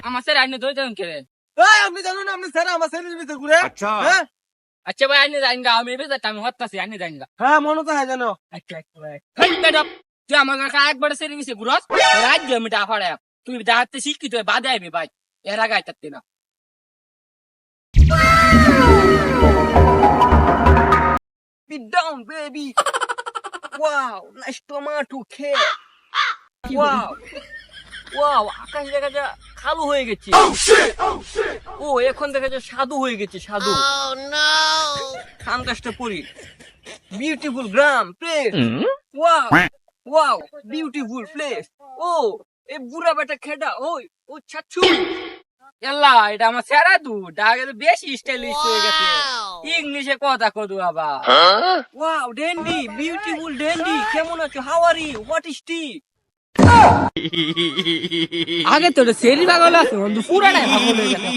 আমার স্যার আইনে ধরে যাবেন কে? আপনি জানেন না আপনি স্যার আমার ছেলের ভিতরে ঘুরে? হ্যাঁ আচ্ছা ভাই আইনে যাইন গা, আমি বেজার আমি হত্যাছি আইনে যাইন গা। হ্যাঁ মনে তো হয় জানো। আচ্ছা ভাই তুই আমার কাছে একবার সেরে গেছে ঘুরস রাজ্য আমি ডাফাড়া তুই দেখাতে শিক্ষিত হয়ে বাদে আইবি ভাই, এর আগে আইতাতে না। Be down, baby. Wow, nice tomato cake. Wow, wow, আকাশ দেখা যা কালো হয়ে গেছে। ও এখন দেখা যা সাধু হয়ে গেছে সাধু। খান কাজটা পড়ি। Beautiful গ্রাম place. Wow, wow, beautiful place. ও এই বুড়া বেটা খেডা ওই ও ছাচ্ছু। এল্লা এটা আমার সেরা দু ডাকে তো বেশি স্টাইলিশ হয়ে গেছে, ইংলিশে কথা কদু আবার। ওয়াও ড্যান্ডি, বিউটিফুল ড্যান্ডি, কেমন আছো, how are you, what is tea? আগে তো সেরি পাগল আছে, পুরাটাই পাগল হয়ে গেছে।